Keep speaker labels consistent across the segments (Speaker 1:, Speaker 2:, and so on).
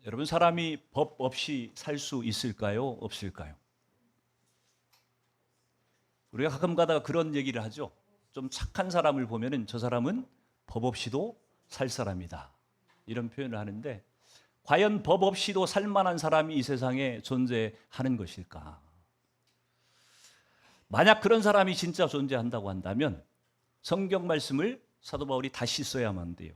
Speaker 1: 여러분, 사람이 법 없이 살 수 있을까요? 없을까요? 우리가 가끔 가다가 그런 얘기를 하죠. 좀 착한 사람을 보면은 저 사람은 법 없이도 살 사람이다, 이런 표현을 하는데, 과연 법 없이도 살 만한 사람이 이 세상에 존재하는 것일까? 만약 그런 사람이 진짜 존재한다고 한다면 성경 말씀을 사도 바울이 다시 써야만 돼요.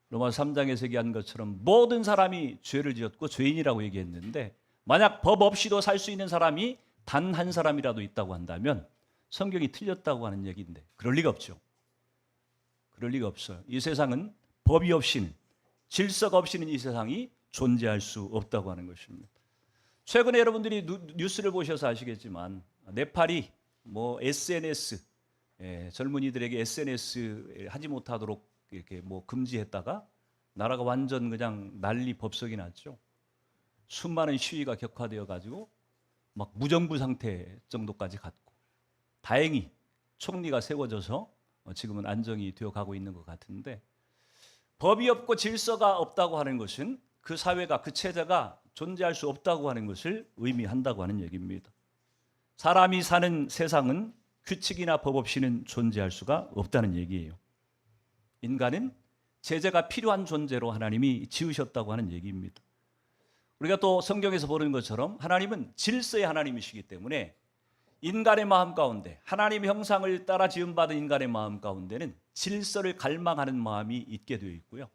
Speaker 1: 로마서 3장에서 얘기한 것처럼 모든 사람이 죄를 지었고 죄인이라고 얘기했는데, 만약 법 없이도 살 수 있는 사람이 단 한 사람이라도 있다고 한다면 성경이 틀렸다고 하는 얘기인데, 그럴 리가 없죠. 그럴 리가 없어요. 이 세상은 법이 없이는, 질서가 없이는 이 세상이 존재할 수 없다고 하는 것입니다. 최근에 여러분들이 뉴스를 보셔서 아시겠지만 네팔이 SNS, 젊은이들에게 SNS 하지 못하도록 이렇게 금지했다가 나라가 완전 그냥 난리 법석이 났죠. 수많은 시위가 격화되어 가지고 막 무정부 상태 정도까지 갔고, 다행히 총리가 세워져서 지금은 안정이 되어 가고 있는 것 같은데, 법이 없고 질서가 없다고 하는 것은 그 사회가, 그 체제가 존재할 수 없다고 하는 것을 의미한다고 하는 얘기입니다. 사람이 사는 세상은 규칙이나 법 없이는 존재할 수가 없다는 얘기예요. 인간은 제재가 필요한 존재로 하나님이 지으셨다고 하는 얘기입니다. 우리가 또 성경에서 보는 것처럼 하나님은 질서의 하나님이시기 때문에 인간의 마음 가운데, 하나님의 형상을 따라 지음받은 인간의 마음 가운데는 질서를 갈망하는 마음이 있게 되어 있고요.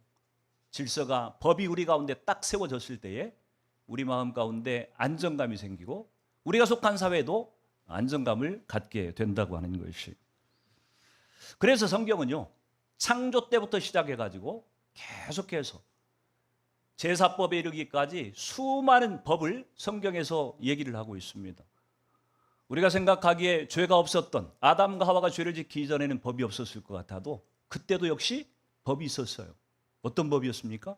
Speaker 1: 질서가, 법이 우리 가운데 딱 세워졌을 때에 우리 마음 가운데 안정감이 생기고 우리가 속한 사회도 안정감을 갖게 된다고 하는 것이. 그래서 성경은요, 창조 때부터 시작해가지고 계속해서 제사법에 이르기까지 수많은 법을 성경에서 얘기를 하고 있습니다. 우리가 생각하기에 죄가 없었던 아담과 하와가 죄를 짓기 이전에는 법이 없었을 것 같아도 그때도 역시 법이 있었어요. 어떤 법이었습니까?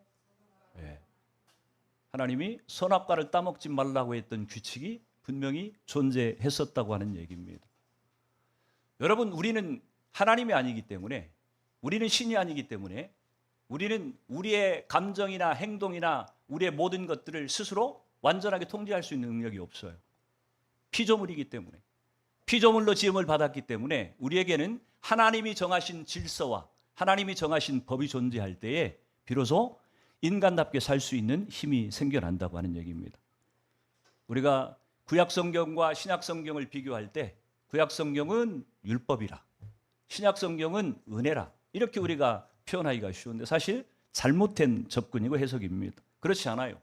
Speaker 1: 하나님이 선악과를 따먹지 말라고 했던 규칙이 분명히 존재했었다고 하는 얘기입니다. 여러분, 우리는 하나님이 아니기 때문에, 우리는 신이 아니기 때문에 우리는 우리의 감정이나 행동이나 우리의 모든 것들을 스스로 완전하게 통제할 수 있는 능력이 없어요. 피조물이기 때문에, 피조물로 지음을 받았기 때문에 우리에게는 하나님이 정하신 질서와 하나님이 정하신 법이 존재할 때에 비로소 인간답게 살 수 있는 힘이 생겨난다고 하는 얘기입니다. 우리가 구약성경과 신약성경을 비교할 때 구약성경은 율법이라, 신약성경은 은혜라, 이렇게 우리가 표현하기가 쉬운데 사실 잘못된 접근이고 해석입니다. 그렇지 않아요.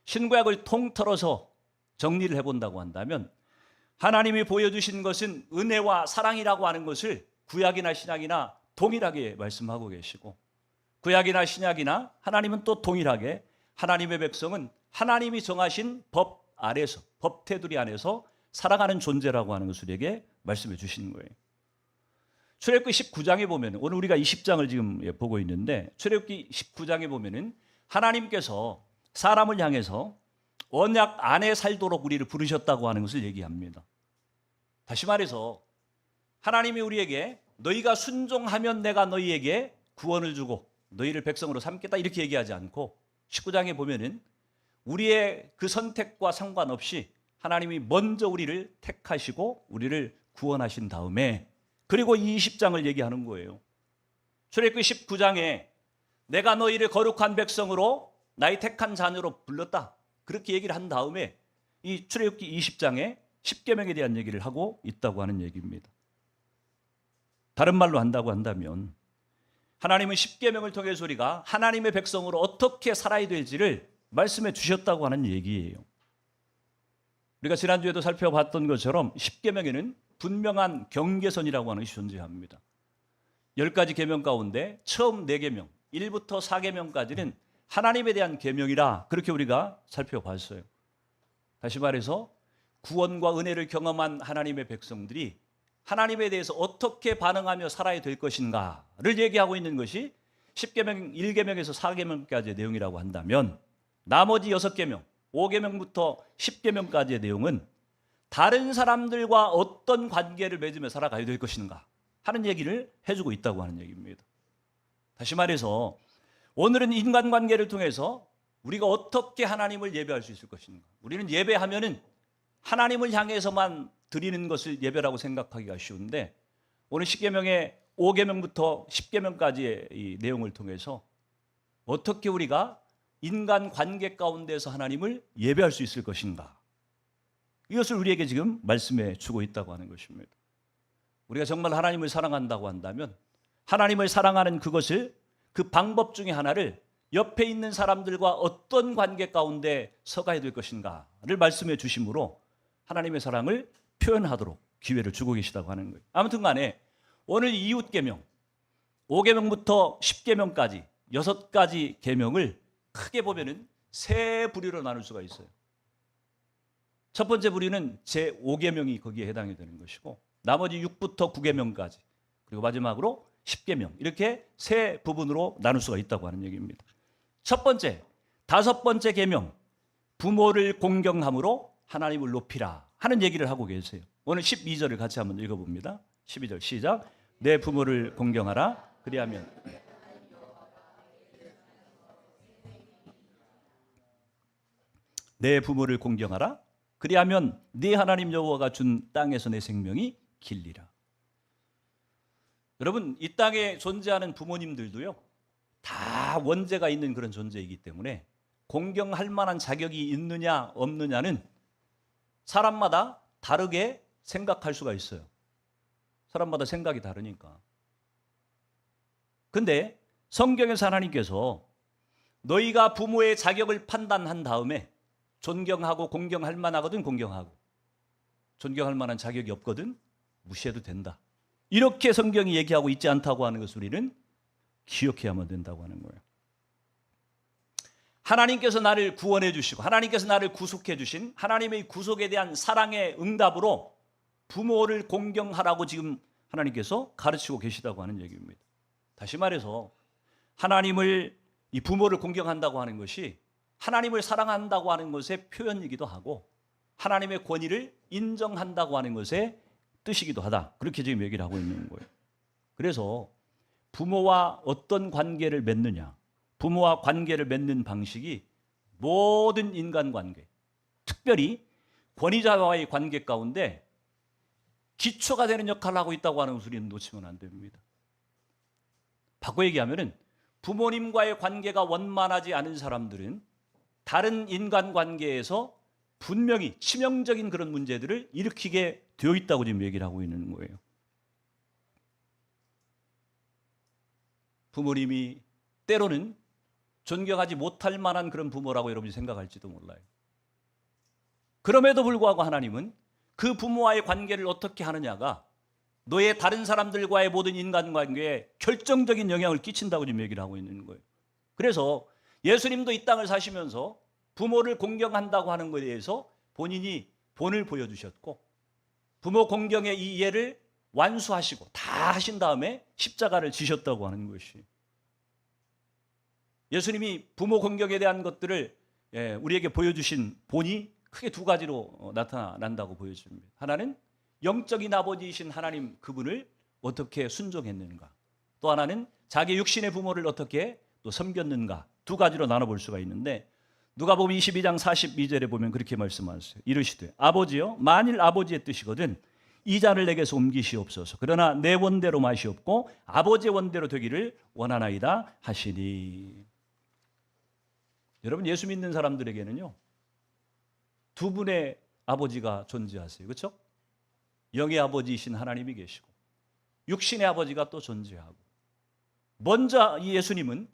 Speaker 1: 신구약을 통틀어서 정리를 해본다고 한다면 하나님이 보여주신 것은 은혜와 사랑이라고 하는 것을 구약이나 신약이나 동일하게 말씀하고 계시고, 구약이나 신약이나 하나님은 또 동일하게 하나님의 백성은 하나님이 정하신 법 아래서, 법 테두리 안에서 살아가는 존재라고 하는 것을 우리에게 말씀해 주시는 거예요. 출애굽기 19장에 보면, 오늘 우리가 20장을 지금 보고 있는데 출애굽기 19장에 보면은 하나님께서 사람을 향해서 언약 안에 살도록 우리를 부르셨다고 하는 것을 얘기합니다. 다시 말해서 하나님이 우리에게 너희가 순종하면 내가 너희에게 구원을 주고 너희를 백성으로 삼겠다, 이렇게 얘기하지 않고 19장에 보면은 우리의 그 선택과 상관없이 하나님이 먼저 우리를 택하시고 우리를 구원하신 다음에, 그리고 이 20장을 얘기하는 거예요. 출애굽기 19장에 내가 너희를 거룩한 백성으로 나의 택한 자녀로 불렀다, 그렇게 얘기를 한 다음에 이 출애굽기 20장에 십계명에 대한 얘기를 하고 있다고 하는 얘기입니다. 다른 말로 한다고 한다면 하나님은 십계명을 통해서 우리가 하나님의 백성으로 어떻게 살아야 될지를 말씀해 주셨다고 하는 얘기예요. 우리가 지난주에도 살펴봤던 것처럼 십계명에는 분명한 경계선이라고 하는 것이 존재합니다. 10가지 계명 가운데 처음 4계명, 1부터 4계명까지는 하나님에 대한 계명이라 그렇게 우리가 살펴봤어요. 다시 말해서 구원과 은혜를 경험한 하나님의 백성들이 하나님에 대해서 어떻게 반응하며 살아야 될 것인가를 얘기하고 있는 것이 10계명, 1계명에서 4계명까지의 내용이라고 한다면, 나머지 6계명, 5계명부터 10계명까지의 내용은 다른 사람들과 어떤 관계를 맺으며 살아가야 될 것인가 하는 얘기를 해주고 있다고 하는 얘기입니다. 다시 말해서 오늘은 인간관계를 통해서 우리가 어떻게 하나님을 예배할 수 있을 것인가? 우리는 예배하면은 하나님을 향해서만 드리는 것을 예배라고 생각하기가 쉬운데, 오늘 십계명의 5계명부터 10계명까지의 이 내용을 통해서 어떻게 우리가 인간 관계 가운데서 하나님을 예배할 수 있을 것인가? 이것을 우리에게 지금 말씀해 주고 있다고 하는 것입니다. 우리가 정말 하나님을 사랑한다고 한다면 하나님을 사랑하는 그것을, 그 방법 중에 하나를 옆에 있는 사람들과 어떤 관계 가운데 서가야 될 것인가를 말씀해 주심으로 하나님의 사랑을 표현하도록 기회를 주고 계시다고 하는 거예요. 아무튼 간에 오늘 이웃계명 5계명부터 10계명까지 6가지 계명을 크게 보면은 세 부류로 나눌 수가 있어요. 첫 번째 부류는 제5계명이 거기에 해당이 되는 것이고, 나머지 6부터 9계명까지, 그리고 마지막으로 10계명, 이렇게 세 부분으로 나눌 수가 있다고 하는 얘기입니다. 첫 번째, 5번째 계명, 부모를 공경함으로 하나님을 높이라 하는 얘기를 하고 계세요. 오늘 12절을 같이 한번 읽어봅니다. 12절 시작. 내 부모를 공경하라. 그리하면 내 부모를 공경하라. 그리하면 네 하나님 여호와가 준 땅에서 내 생명이 길리라. 여러분, 이 땅에 존재하는 부모님들도요, 다 원죄가 있는 그런 존재이기 때문에 공경할 만한 자격이 있느냐 없느냐는 사람마다 다르게 생각할 수가 있어요. 사람마다 생각이 다르니까. 근데 성경에서 하나님께서 너희가 부모의 자격을 판단한 다음에 존경하고 공경할 만하거든 공경하고, 존경할 만한 자격이 없거든 무시해도 된다, 이렇게 성경이 얘기하고 있지 않다고 하는 것을 우리는 기억해야만 된다고 하는 거예요. 하나님께서 나를 구원해 주시고 하나님께서 나를 구속해 주신 하나님의 구속에 대한 사랑의 응답으로 부모를 공경하라고 지금 하나님께서 가르치고 계시다고 하는 얘기입니다. 다시 말해서 하나님을, 이 부모를 공경한다고 하는 것이 하나님을 사랑한다고 하는 것의 표현이기도 하고 하나님의 권위를 인정한다고 하는 것의 뜻이기도 하다, 그렇게 지금 얘기를 하고 있는 거예요. 그래서 부모와 어떤 관계를 맺느냐, 부모와 관계를 맺는 방식이 모든 인간관계, 특별히 권위자와의 관계 가운데 기초가 되는 역할을 하고 있다고 하는 것을 우리는 놓치면 안 됩니다. 바꿔 얘기하면은 부모님과의 관계가 원만하지 않은 사람들은 다른 인간관계에서 분명히 치명적인 그런 문제들을 일으키게 되어 있다고 지금 얘기를 하고 있는 거예요. 부모님이 때로는 존경하지 못할 만한 그런 부모라고 여러분이 생각할지도 몰라요. 그럼에도 불구하고 하나님은 그 부모와의 관계를 어떻게 하느냐가 너의 다른 사람들과의 모든 인간관계에 결정적인 영향을 끼친다고 지금 얘기를 하고 있는 거예요. 그래서 예수님도 이 땅을 사시면서 부모를 공경한다고 하는 것에 대해서 본인이 본을 보여주셨고, 부모 공경의 이 예를 완수하시고 다 하신 다음에 십자가를 지셨다고 하는 것이, 예수님이 부모 공경에 대한 것들을 우리에게 보여주신 본이 크게 두 가지로 나타난다고 보여집니다. 하나는 영적인 아버지이신 하나님 그분을 어떻게 순종했는가, 또 하나는 자기 육신의 부모를 어떻게 또 섬겼는가, 두 가지로 나눠볼 수가 있는데, 누가복음 22장 42절에 보면 그렇게 말씀하세요. 이르시되 아버지여, 만일 아버지의 뜻이거든 이 잔을 내게서 옮기시옵소서. 그러나 내 원대로 마시옵고 아버지의 원대로 되기를 원하나이다 하시니. 여러분, 예수 믿는 사람들에게는요, 두 분의 아버지가 존재하세요. 그렇죠? 영의 아버지이신 하나님이 계시고 육신의 아버지가 또 존재하고, 먼저 이 예수님은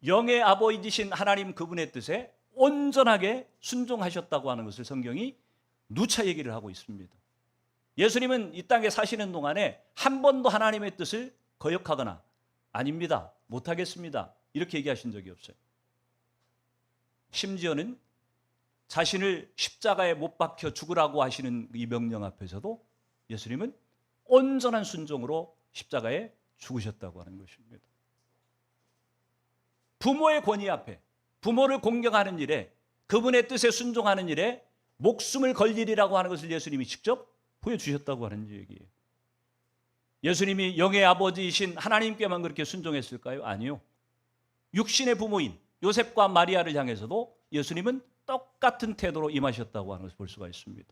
Speaker 1: 영의 아버지이신 하나님 그분의 뜻에 온전하게 순종하셨다고 하는 것을 성경이 누차 얘기를 하고 있습니다. 예수님은 이 땅에 사시는 동안에 한 번도 하나님의 뜻을 거역하거나 아닙니다, 못하겠습니다, 이렇게 얘기하신 적이 없어요. 심지어는 자신을 십자가에 못 박혀 죽으라고 하시는 이 명령 앞에서도 예수님은 온전한 순종으로 십자가에 죽으셨다고 하는 것입니다. 부모의 권위 앞에, 부모를 공경하는 일에, 그분의 뜻에 순종하는 일에 목숨을 걸 일이라고 하는 것을 예수님이 직접 보여주셨다고 하는 얘기예요. 예수님이 영의 아버지이신 하나님께만 그렇게 순종했을까요? 아니요. 육신의 부모인 요셉과 마리아를 향해서도 예수님은 똑같은 태도로 임하셨다고 하는 것을 볼 수가 있습니다.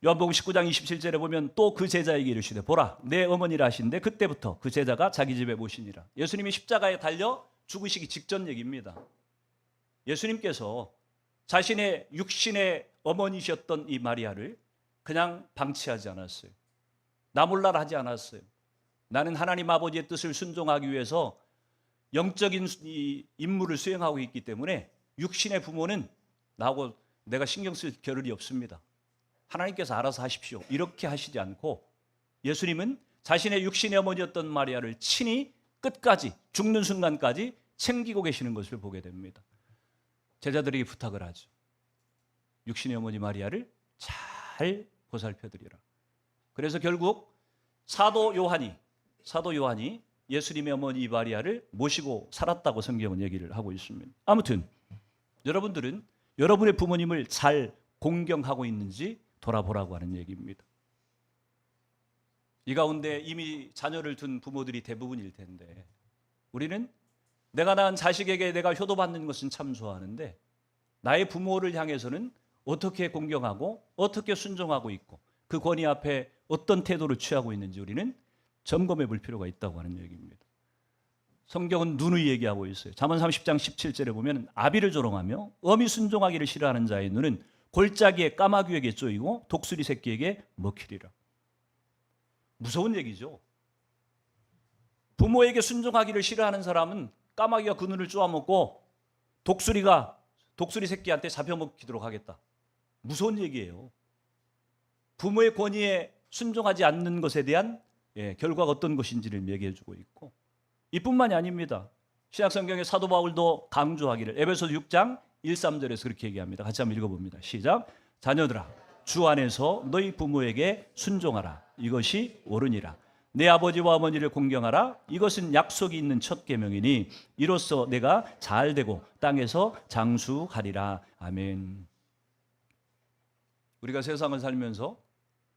Speaker 1: 요한복음 19장 27절에 보면 또 그 제자에게 이르시되 보라 내 어머니라 하신데 그때부터 그 제자가 자기 집에 모시니라. 예수님이 십자가에 달려 죽으시기 직전 얘기입니다. 예수님께서 자신의 육신의 어머니셨던 이 마리아를 그냥 방치하지 않았어요. 나 몰라라 하지 않았어요. 나는 하나님 아버지의 뜻을 순종하기 위해서 영적인 이 임무를 수행하고 있기 때문에 육신의 부모는 나하고 내가 신경 쓸 겨를이 없습니다. 하나님께서 알아서 하십시오. 이렇게 하시지 않고 예수님은 자신의 육신의 어머니였던 마리아를 친히 끝까지 죽는 순간까지 챙기고 계시는 것을 보게 됩니다. 제자들에게 부탁을 하죠. 육신의 어머니 마리아를 잘 보살펴드리라. 그래서 결국 사도 요한이 예수님의 어머니 마리아를 모시고 살았다고 성경은 얘기를 하고 있습니다. 아무튼 여러분들은 여러분의 부모님을 잘 공경하고 있는지 돌아보라고 하는 얘기입니다. 이 가운데 이미 자녀를 둔 부모들이 대부분일 텐데 우리는 내가 낳은 자식에게 내가 효도받는 것은 참 좋아하는데 나의 부모를 향해서는 어떻게 공경하고 어떻게 순종하고 있고 그 권위 앞에 어떤 태도를 취하고 있는지 우리는 점검해 볼 필요가 있다고 하는 얘기입니다. 성경은 눈을 얘기하고 있어요. 잠언 30장 17절에 보면 아비를 조롱하며 엄히 순종하기를 싫어하는 자의 눈은 골짜기에 까마귀에게 쪼이고 독수리 새끼에게 먹히리라. 무서운 얘기죠. 부모에게 순종하기를 싫어하는 사람은 까마귀가 그 눈을 쪼아먹고 독수리 새끼한테 잡혀먹히도록 하겠다. 무서운 얘기예요. 부모의 권위에 순종하지 않는 것에 대한 결과가 어떤 것인지를 얘기해주고 있고 이뿐만이 아닙니다. 신약성경의 사도 바울도 강조하기를 에베소서 6장 1, 3절에서 그렇게 얘기합니다. 같이 한번 읽어봅니다. 시작. 자녀들아 주 안에서 너희 부모에게 순종하라. 이것이 옳으니라. 내 아버지와 어머니를 공경하라. 이것은 약속이 있는 첫 계명이니 이로써 내가 잘되고 땅에서 장수하리라. 아멘. 우리가 세상을 살면서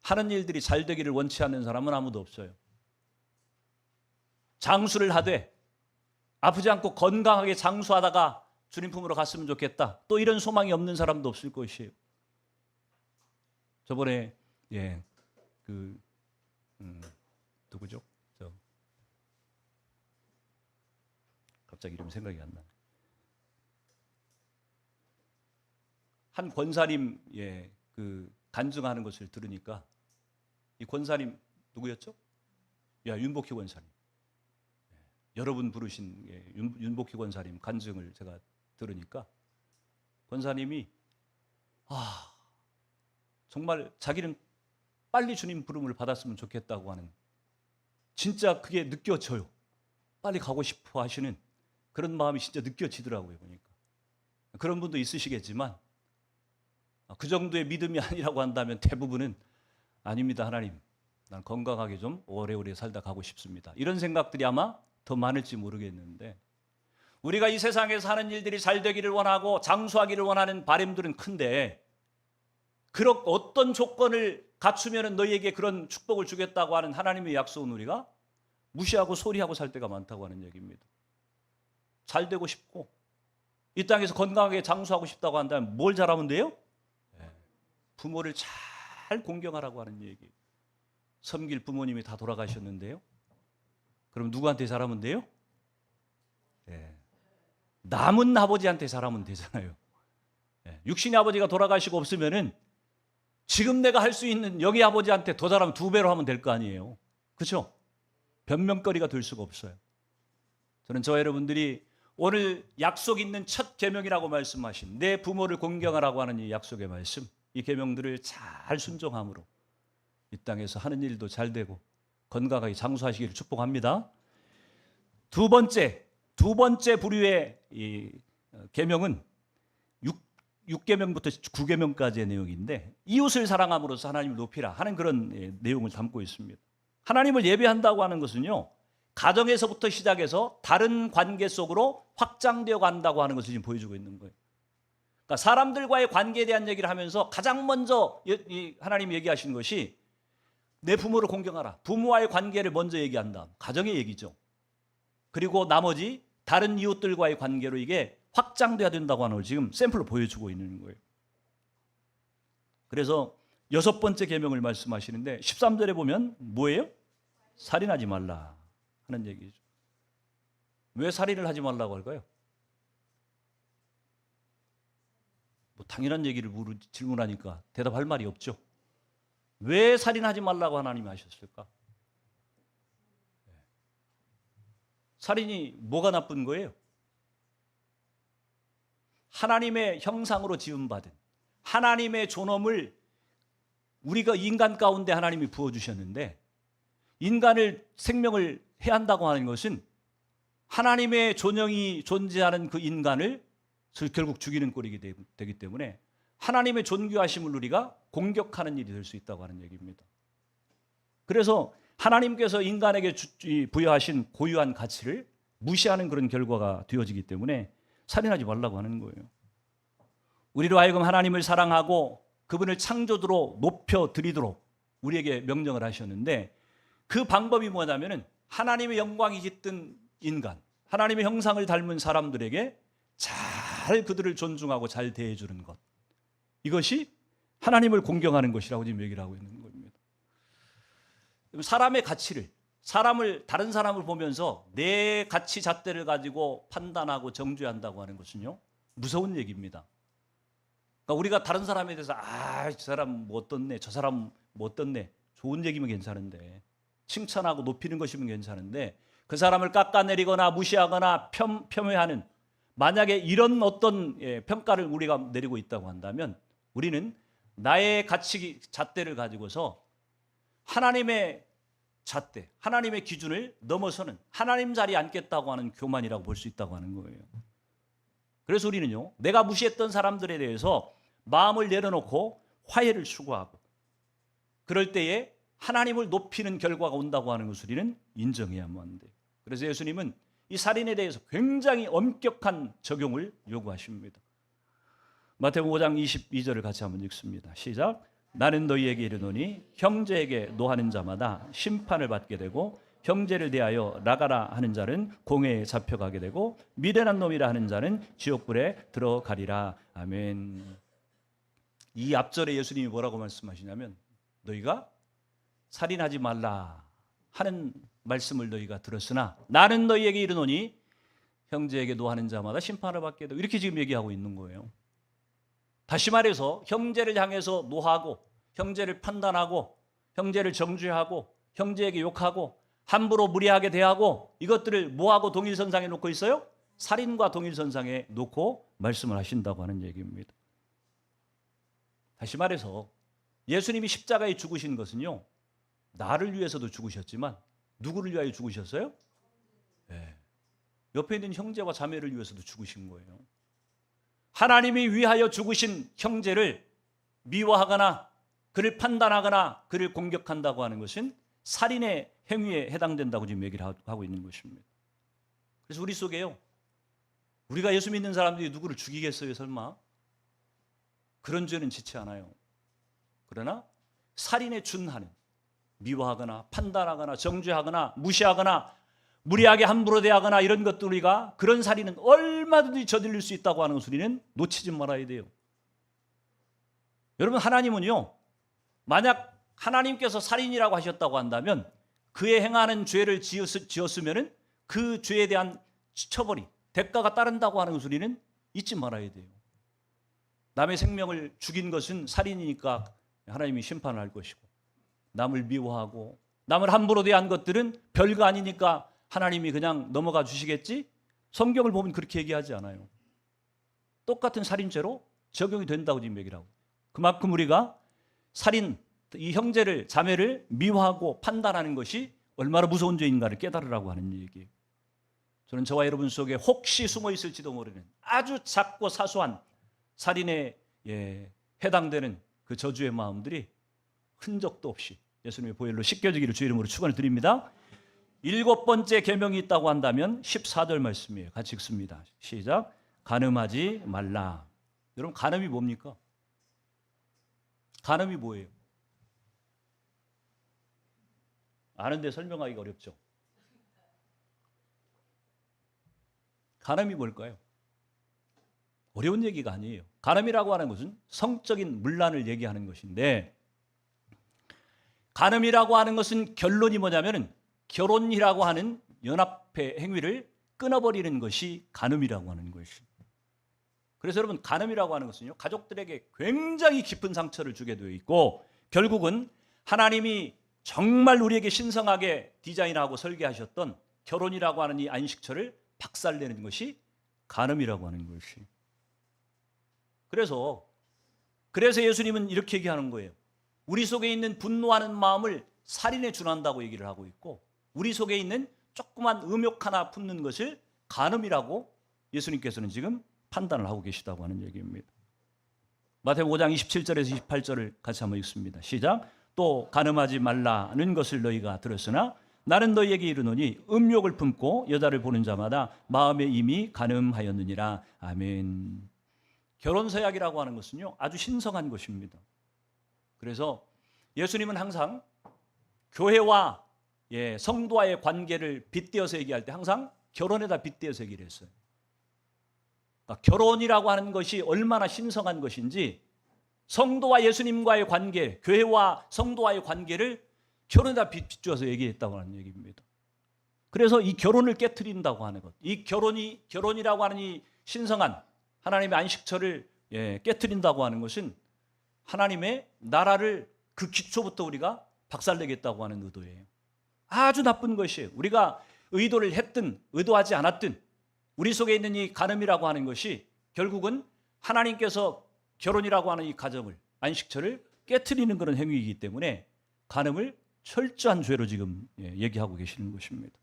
Speaker 1: 하는 일들이 잘 되기를 원치 않는 사람은 아무도 없어요. 장수를 하되 아프지 않고 건강하게 장수하다가 주님 품으로 갔으면 좋겠다. 또 이런 소망이 없는 사람도 없을 것이에요. 저번에 누구죠? 갑자기 이름 생각이 안 나. 한 권사님 그 간증하는 것을 들으니까 이 권사님 누구였죠? 윤복희 권사님. 여러분 부르신 윤복희 권사님 간증을 제가 들으니까 권사님이 정말 자기는 빨리 주님 부름을 받았으면 좋겠다고 하는 진짜 그게 느껴져요. 빨리 가고 싶어 하시는 그런 마음이 진짜 느껴지더라고요. 보니까 그런 분도 있으시겠지만 그 정도의 믿음이 아니라고 한다면 대부분은 아닙니다. 하나님 난 건강하게 좀 오래오래 살다 가고 싶습니다. 이런 생각들이 아마 더 많을지 모르겠는데 우리가 이 세상에서 하는 일들이 잘 되기를 원하고 장수하기를 원하는 바람들은 큰데 그런 어떤 조건을 갖추면 너희에게 그런 축복을 주겠다고 하는 하나님의 약속은 우리가 무시하고 소리하고 살 때가 많다고 하는 얘기입니다. 잘 되고 싶고 이 땅에서 건강하게 장수하고 싶다고 한다면 뭘 잘하면 돼요? 부모를 잘 공경하라고 하는 얘기. 섬길 부모님이 다 돌아가셨는데요. 그럼 누구한테 잘하면 돼요? 남은 아버지한테 잘하면 되잖아요. 육신의 아버지가 돌아가시고 없으면은 지금 내가 할 수 있는 여기 아버지한테 더 잘하면 2배로 하면 될 거 아니에요. 그렇죠? 변명거리가 될 수가 없어요. 저는 저와 여러분들이 오늘 약속 있는 첫 계명이라고 말씀하신 내 부모를 공경하라고 하는 이 약속의 말씀, 이 계명들을 잘 순종함으로 이 땅에서 하는 일도 잘 되고 건강하게 장수하시기를 축복합니다. 두 번째 부류의 이 계명은 6계명부터 9계명까지의 내용인데 이웃을 사랑함으로써 하나님을 높이라 하는 그런 내용을 담고 있습니다. 하나님을 예배한다고 하는 것은요. 가정에서부터 시작해서 다른 관계 속으로 확장되어 간다고 하는 것을 지금 보여주고 있는 거예요. 그러니까 사람들과의 관계에 대한 얘기를 하면서 가장 먼저 하나님이 얘기하시는 것이 내 부모를 공경하라. 부모와의 관계를 먼저 얘기한다. 가정의 얘기죠. 그리고 나머지 다른 이웃들과의 관계로 이게 확장돼야 된다고 하는 걸 지금 샘플로 보여주고 있는 거예요. 그래서 6번째 계명을 말씀하시는데 13절에 보면 뭐예요? 살인하지 말라 하는 얘기죠. 왜 살인을 하지 말라고 할까요? 뭐 당연한 얘기를 질문하니까 대답할 말이 없죠. 왜 살인하지 말라고 하나님이 하셨을까? 살인이 뭐가 나쁜 거예요? 하나님의 형상으로 지음받은 하나님의 존엄을 우리가 인간 가운데 하나님이 부어주셨는데 인간을 생명을 해한다고 하는 것은 하나님의 존영이 존재하는 그 인간을 결국 죽이는 꼴이 되기 때문에 하나님의 존귀하심을 우리가 공격하는 일이 될 수 있다고 하는 얘기입니다. 그래서 하나님께서 인간에게 부여하신 고유한 가치를 무시하는 그런 결과가 되어지기 때문에 살인하지 말라고 하는 거예요. 우리로 하여금 하나님을 사랑하고 그분을 창조주로 높여드리도록 우리에게 명령을 하셨는데 그 방법이 뭐냐면은 하나님의 영광이 깃든 인간, 하나님의 형상을 닮은 사람들에게 잘 그들을 존중하고 잘 대해주는 것. 이것이 하나님을 공경하는 것이라고 지금 얘기를 하고 있는 겁니다. 사람의 가치를, 다른 사람을 보면서 내 가치 잣대를 가지고 판단하고 정죄한다고 하는 것은요, 무서운 얘기입니다. 그러니까 우리가 다른 사람에 대해서 저 사람 뭐 어떻네, 저 사람 뭐 어떻네, 좋은 얘기면 괜찮은데 칭찬하고 높이는 것이면 괜찮은데 그 사람을 깎아내리거나 무시하거나 폄훼하는 만약에 이런 어떤 평가를 우리가 내리고 있다고 한다면 우리는 나의 가치 잣대를 가지고서 하나님의 잣대, 하나님의 기준을 넘어서는 하나님 자리에 앉겠다고 하는 교만이라고 볼 수 있다고 하는 거예요. 그래서 우리는요, 내가 무시했던 사람들에 대해서 마음을 내려놓고 화해를 추구하고 그럴 때에 하나님을 높이는 결과가 온다고 하는 것을 우리는 인정해야만 돼요. 그래서 예수님은 이 살인에 대해서 굉장히 엄격한 적용을 요구하십니다. 마태복음 5장 22절을 같이 한번 읽습니다. 시작. 나는 너희에게 이르노니 형제에게 노하는 자마다 심판을 받게 되고 형제를 대하여 나가라 하는 자는 공회에 잡혀가게 되고 미련한 놈이라 하는 자는 지옥불에 들어가리라. 아멘. 이 앞절에 예수님이 뭐라고 말씀하시냐면 너희가 살인하지 말라 하는 말씀을 너희가 들었으나 나는 너희에게 이르노니 형제에게 노하는 자마다 심판을 받게 되고 이렇게 지금 얘기하고 있는 거예요. 다시 말해서 형제를 향해서 노하고 형제를 판단하고 형제를 정죄하고 형제에게 욕하고 함부로 무례하게 대하고 이것들을 뭐하고 동일선상에 놓고 있어요? 살인과 동일선상에 놓고 말씀을 하신다고 하는 얘기입니다. 다시 말해서 예수님이 십자가에 죽으신 것은요, 나를 위해서도 죽으셨지만 누구를 위하여 죽으셨어요? 네. 옆에 있는 형제와 자매를 위해서도 죽으신 거예요. 하나님이 위하여 죽으신 형제를 미워하거나 그를 판단하거나 그를 공격한다고 하는 것은 살인의 행위에 해당된다고 지금 얘기를 하고 있는 것입니다. 그래서 우리 속에요, 우리가 예수 믿는 사람들이 누구를 죽이겠어요, 설마? 그런 죄는 짓지 않아요. 그러나 살인에 준하는, 미워하거나 판단하거나 정죄하거나 무시하거나 무리하게 함부로 대하거나 이런 것들 우리가 그런 살인은 얼마든지 저질릴 수 있다고 하는 것을 우리는 놓치지 말아야 돼요. 여러분, 하나님은요, 만약 하나님께서 살인이라고 하셨다고 한다면 그의 행하는 죄를 지었으면 그 죄에 대한 처벌이, 대가가 따른다고 하는 것을 우리는 잊지 말아야 돼요. 남의 생명을 죽인 것은 살인이니까 하나님이 심판을 할 것이고 남을 미워하고 남을 함부로 대한 것들은 별거 아니니까 하나님이 그냥 넘어가 주시겠지? 성경을 보면 그렇게 얘기하지 않아요. 똑같은 살인죄로 적용이 된다고 지금 얘기를 하고, 그만큼 우리가 살인, 이 형제를, 자매를 미워하고 판단하는 것이 얼마나 무서운 죄인가를 깨달으라고 하는 얘기예요. 저는 저와 여러분 속에 혹시 숨어 있을지도 모르는 아주 작고 사소한 살인에 해당되는 그 저주의 마음들이 흔적도 없이 예수님의 보혈로 씻겨지기를 주의 이름으로 축원을 드립니다. 7번째 계명이 있다고 한다면 14절 말씀이에요. 같이 읽습니다. 시작. 간음하지 말라. 여러분, 간음이 뭡니까? 간음이 뭐예요? 아는데 설명하기가 어렵죠. 간음이 뭘까요? 어려운 얘기가 아니에요. 간음이라고 하는 것은 성적인 문란을 얘기하는 것인데, 간음이라고 하는 것은 결론이 뭐냐면은 결혼이라고 하는 연합회 행위를 끊어버리는 것이 간음이라고 하는 것이. 그래서 여러분, 간음이라고 하는 것은요, 가족들에게 굉장히 깊은 상처를 주게 되어 있고, 결국은 하나님이 정말 우리에게 신성하게 디자인하고 설계하셨던 결혼이라고 하는 이 안식처를 박살내는 것이 간음이라고 하는 것이. 그래서 예수님은 이렇게 얘기하는 거예요. 우리 속에 있는 분노하는 마음을 살인에 준한다고 얘기를 하고 있고, 우리 속에 있는 조그만 음욕 하나 품는 것을 간음이라고 예수님께서는 지금 판단을 하고 계시다고 하는 얘기입니다. 마태복음 5장 27절에서 28절을 같이 한번 읽습니다. 시작. 또 간음하지 말라는 것을 너희가 들었으나 나는 너희에게 이르노니 음욕을 품고 여자를 보는 자마다 마음에 이미 간음하였느니라. 아멘. 결혼 서약이라고 하는 것은요, 아주 신성한 것입니다. 그래서 예수님은 항상 교회와 성도와의 관계를 빗대어서 얘기할 때 항상 결혼에다 빗대어서 얘기를 했어요. 그러니까 결혼이라고 하는 것이 얼마나 신성한 것인지 성도와 예수님과의 관계, 교회와 성도와의 관계를 결혼에다 비추어서 얘기했다고 하는 얘기입니다. 그래서 이 결혼을 깨트린다고 하는 것, 이 결혼이라고 하는 이 신성한 하나님의 안식처를 깨트린다고 하는 것은 하나님의 나라를 그 기초부터 우리가 박살내겠다고 하는 의도예요. 아주 나쁜 것이에요. 우리가 의도를 했든 의도하지 않았든 우리 속에 있는 이 간음이라고 하는 것이 결국은 하나님께서 결혼이라고 하는 이 가정을, 안식처를 깨트리는 그런 행위이기 때문에 간음을 철저한 죄로 지금 얘기하고 계시는 것입니다.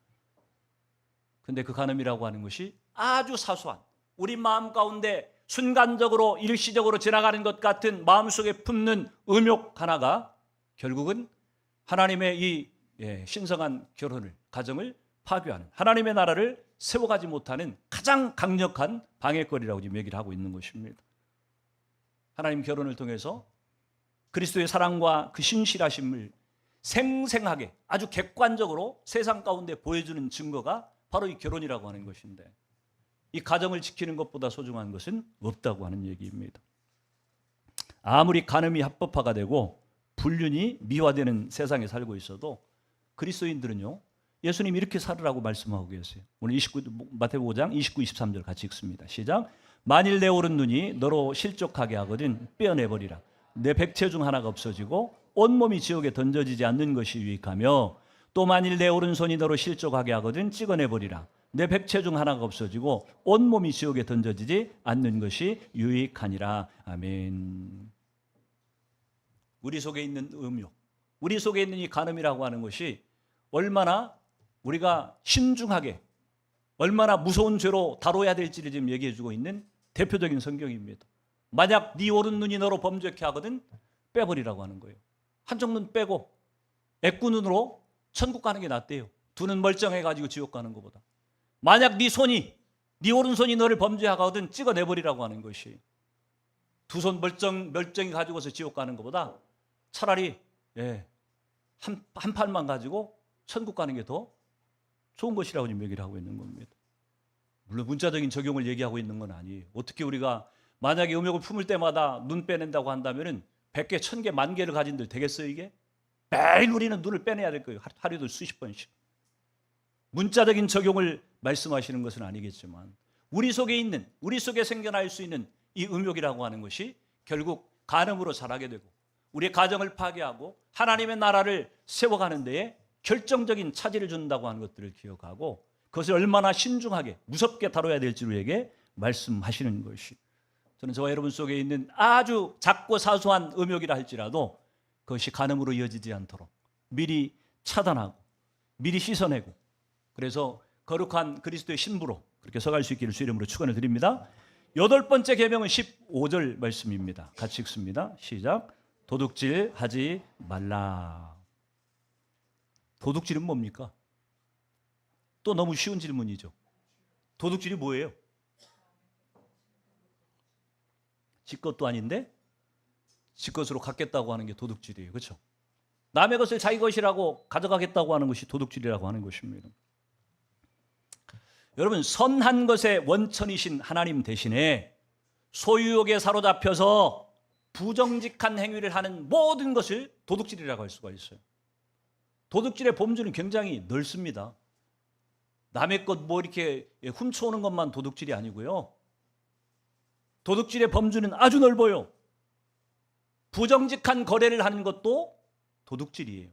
Speaker 1: 그런데 그 간음이라고 하는 것이 아주 사소한, 우리 마음 가운데 순간적으로 일시적으로 지나가는 것 같은 마음속에 품는 음욕 하나가 결국은 하나님의 이 신성한 결혼을, 가정을 파괴하는, 하나님의 나라를 세워가지 못하는 가장 강력한 방해거리라고 지금 얘기를 하고 있는 것입니다. 하나님 결혼을 통해서 그리스도의 사랑과 그 신실하심을 생생하게 아주 객관적으로 세상 가운데 보여주는 증거가 바로 이 결혼이라고 하는 것인데, 이 가정을 지키는 것보다 소중한 것은 없다고 하는 얘기입니다. 아무리 간음이 합법화가 되고 불륜이 미화되는 세상에 살고 있어도 그리스도인들은요, 예수님이 이렇게 살으라고 말씀하고 계세요. 오늘 마태복음 5장 29, 23절 같이 읽습니다. 시작. 만일 내 오른 눈이 너로 실족하게 하거든 빼어내버리라. 내 백체 중 하나가 없어지고 온몸이 지옥에 던져지지 않는 것이 유익하며, 또 만일 내 오른손이 너로 실족하게 하거든 찍어내버리라. 내 백체 중 하나가 없어지고 온몸이 지옥에 던져지지 않는 것이 유익하니라. 아멘. 우리 속에 있는 음욕, 우리 속에 있는 이 간음이라고 하는 것이 얼마나 우리가 신중하게, 얼마나 무서운 죄로 다뤄야 될지를 지금 얘기해 주고 있는 대표적인 성경입니다. 만약 네 오른 눈이 너로 범죄케 하거든 빼버리라고 하는 거예요. 한쪽 눈 빼고 애꾸 눈으로 천국 가는 게 낫대요. 두 눈 멀쩡해가지고 지옥 가는 것보다. 만약 네 오른손이 너를 범죄하거든 찍어내버리라고 하는 것이, 두 손 멀쩡히 가지고서 지옥 가는 것보다 차라리 한 팔만 가지고 천국 가는 게 더 좋은 것이라고 지금 얘기를 하고 있는 겁니다. 물론 문자적인 적용을 얘기하고 있는 건 아니에요. 어떻게 우리가 만약에 음욕을 품을 때마다 눈 빼낸다고 한다면은 100개, 1000개, 10,000개를 가진들 되겠어요 이게? 매일 우리는 눈을 빼내야 될 거예요. 하루에도 수십 번씩. 문자적인 적용을 말씀하시는 것은 아니겠지만 우리 속에 생겨날 수 있는 이 음욕이라고 하는 것이 결국 간음으로 자라게 되고 우리의 가정을 파괴하고 하나님의 나라를 세워가는 데에 결정적인 차질을 준다고 하는 것들을 기억하고 그것을 얼마나 신중하게 무섭게 다뤄야 될지 우리에게 말씀하시는 것이, 저는 저와 여러분 속에 있는 아주 작고 사소한 음욕이라 할지라도 그것이 간음으로 이어지지 않도록 미리 차단하고 미리 씻어내고, 그래서 거룩한 그리스도의 신부로 그렇게 서갈 수 있기를 주 이름으로 축원을 드립니다. 8번째 계명은 15절 말씀입니다. 같이 읽습니다. 시작. 도둑질하지 말라. 도둑질은 뭡니까? 또 너무 쉬운 질문이죠. 도둑질이 뭐예요? 지 것도 아닌데 지 것으로 갖겠다고 하는 게 도둑질이에요. 그렇죠? 남의 것을 자기 것이라고 가져가겠다고 하는 것이 도둑질이라고 하는 것입니다. 여러분, 선한 것의 원천이신 하나님 대신에 소유욕에 사로잡혀서 부정직한 행위를 하는 모든 것을 도둑질이라고 할 수가 있어요. 도둑질의 범주는 굉장히 넓습니다. 남의 것 뭐 이렇게 훔쳐오는 것만 도둑질이 아니고요. 도둑질의 범주는 아주 넓어요. 부정직한 거래를 하는 것도 도둑질이에요.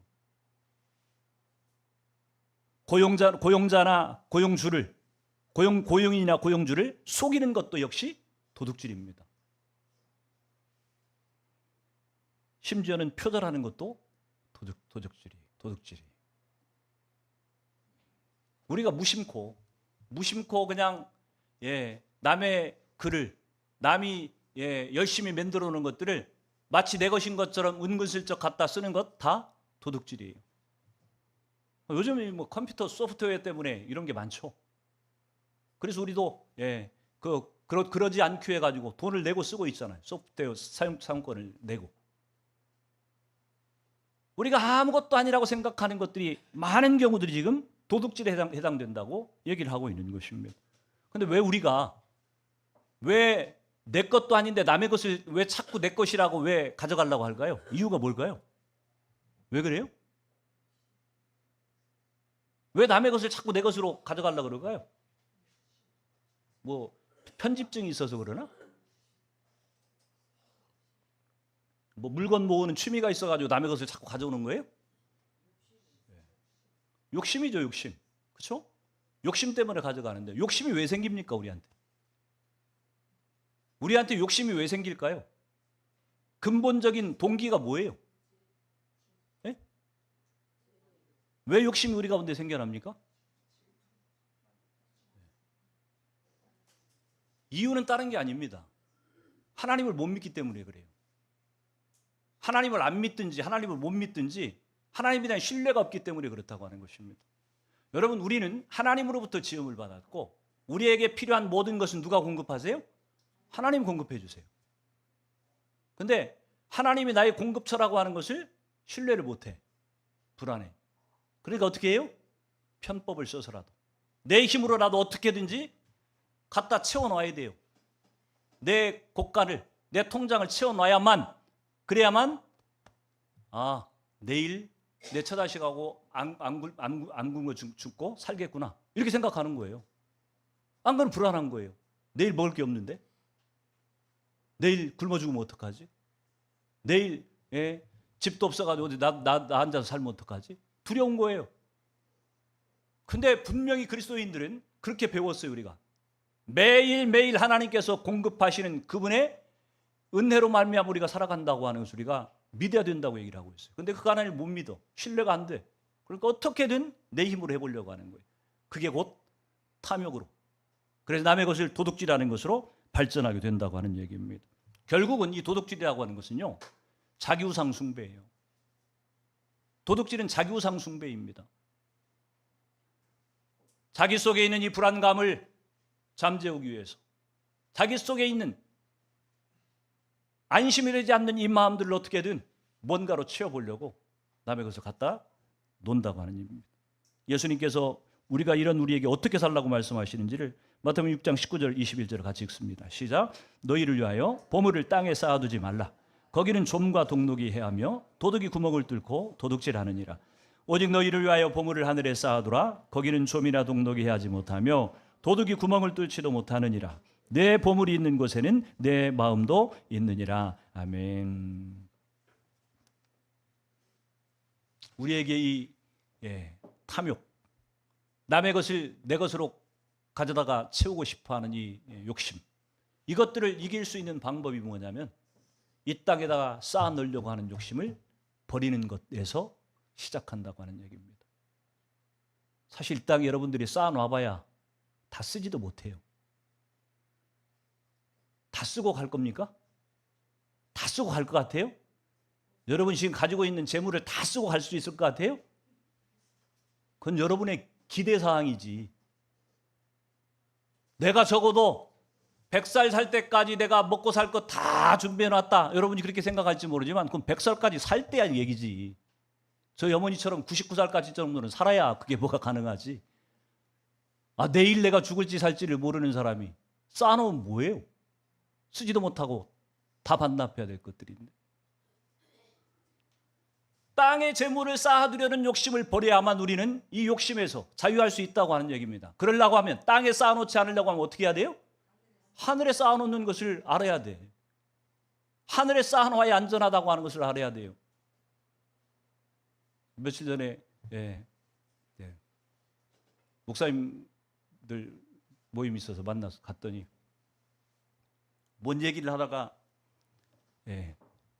Speaker 1: 고용자나 고용인이나 고용주를 속이는 것도 역시 도둑질입니다. 심지어는 표절하는 것도 도둑질이에요. 우리가 무심코 그냥 남의 글을 남이 열심히 만들어 놓은 것들을 마치 내 것인 것처럼 은근슬쩍 갖다 쓰는 것 다 도둑질이에요. 요즘 뭐 컴퓨터 소프트웨어 때문에 이런 게 많죠. 그래서 우리도 그러지 않기 위해 가지고 돈을 내고 쓰고 있잖아요. 소프트웨어 사용권을 내고. 우리가 아무것도 아니라고 생각하는 것들이 많은 경우들이 지금 도둑질에 해당된다고 얘기를 하고 있는 것입니다. 그런데 왜 내 것도 아닌데 남의 것을 왜 자꾸 내 것이라고 왜 가져가려고 할까요? 이유가 뭘까요? 왜 그래요? 왜 남의 것을 자꾸 내 것으로 가져가려고 그럴까요? 뭐 편집증이 있어서 그러나? 뭐 물건 모으는 취미가 있어가지고 남의 것을 자꾸 가져오는 거예요? 욕심이죠, 욕심. 그렇죠? 욕심 때문에 가져가는데 욕심이 왜 생깁니까, 우리한테? 우리한테 욕심이 왜 생길까요? 근본적인 동기가 뭐예요? 네? 왜 욕심이 우리 가운데 생겨납니까? 이유는 다른 게 아닙니다. 하나님을 못 믿기 때문에 그래요. 하나님을 안 믿든지 하나님을 못 믿든지 하나님에 대한 신뢰가 없기 때문에 그렇다고 하는 것입니다. 여러분, 우리는 하나님으로부터 지음을 받았고 우리에게 필요한 모든 것은 누가 공급하세요? 하나님 공급해 주세요. 근데 하나님이 나의 공급처라고 하는 것을 신뢰를 못해. 불안해. 그러니까 어떻게 해요? 편법을 써서라도 내 힘으로라도 어떻게든지 갖다 채워놔야 돼요. 내 곳간을, 내 통장을 채워놔야만, 그래야만 내일 내 처자식하고 안 굶어 죽고 살겠구나, 이렇게 생각하는 거예요. 안 그러면 불안한 거예요. 내일 먹을 게 없는데, 내일 굶어 죽으면 어떡하지? 내일 집도 없어가지고 어디 나 앉아서 살면 어떡하지? 두려운 거예요. 근데 분명히 그리스도인들은 그렇게 배웠어요. 우리가 매일매일 하나님께서 공급하시는 그분의 은혜로 말미암아 우리가 살아간다고 하는 것을 우리가 믿어야 된다고 얘기를 하고 있어요. 근데 그 하나님을 못 믿어. 신뢰가 안 돼. 그러니까 어떻게든 내 힘으로 해보려고 하는 거예요. 그게 곧 탐욕으로, 그래서 남의 것을 도둑질하는 것으로 발전하게 된다고 하는 얘기입니다. 결국은 이 도둑질이라고 하는 것은요, 자기우상 숭배예요. 도둑질은 자기우상 숭배입니다. 자기 속에 있는 이 불안감을 잠재우기 위해서, 자기 속에 있는 안심이 되지 않는 이 마음들을 어떻게든 뭔가로 채워보려고 남의 것을 갖다 논다고 하는 얘기입니다. 예수님께서 우리가 이런 우리에게 어떻게 살라고 말씀하시는지를 마태복음 6장 19절 21절을 같이 읽습니다. 시작. 너희를 위하여 보물을 땅에 쌓아두지 말라. 거기는 좀과 동록이 해하며 도둑이 구멍을 뚫고 도둑질하느니라. 오직 너희를 위하여 보물을 하늘에 쌓아두라. 거기는 좀이나 동록이 해하지 못하며 도둑이 구멍을 뚫지도 못하느니라. 내 보물이 있는 곳에는 내 마음도 있느니라. 아멘. 우리에게 이 탐욕, 남의 것을 내 것으로 가져다가 채우고 싶어하는 이 욕심, 이것들을 이길 수 있는 방법이 뭐냐면 이 땅에다가 쌓아 넣으려고 하는 욕심을 버리는 것에서 시작한다고 하는 얘기입니다. 사실 이 땅에 여러분들이 쌓아 놔봐야 다 쓰지도 못해요. 다 쓰고 갈 겁니까? 다 쓰고 갈 것 같아요? 여러분 지금 가지고 있는 재물을 다 쓰고 갈 수 있을 것 같아요? 그건 여러분의 기대사항이지. 내가 적어도 100살 살 때까지 내가 먹고 살 거 다 준비해놨다, 여러분이 그렇게 생각할지 모르지만 그건 100살까지 살 때야 얘기지. 저희 어머니처럼 99살까지 정도는 살아야 그게 뭐가 가능하지. 내일 내가 죽을지 살지를 모르는 사람이 쌓아놓으면 뭐예요? 쓰지도 못하고 다 반납해야 될 것들인데. 땅의 재물을 쌓아두려는 욕심을 버려야만 우리는 이 욕심에서 자유할 수 있다고 하는 얘기입니다. 그러려고 하면, 땅에 쌓아놓지 않으려고 하면 어떻게 해야 돼요? 하늘에 쌓아놓는 것을 알아야 돼. 하늘에 쌓아놓아야 안전하다고 하는 것을 알아야 돼요. 며칠 전에 목사님들 모임이 있어서 만나서 갔더니 뭔 얘기를 하다가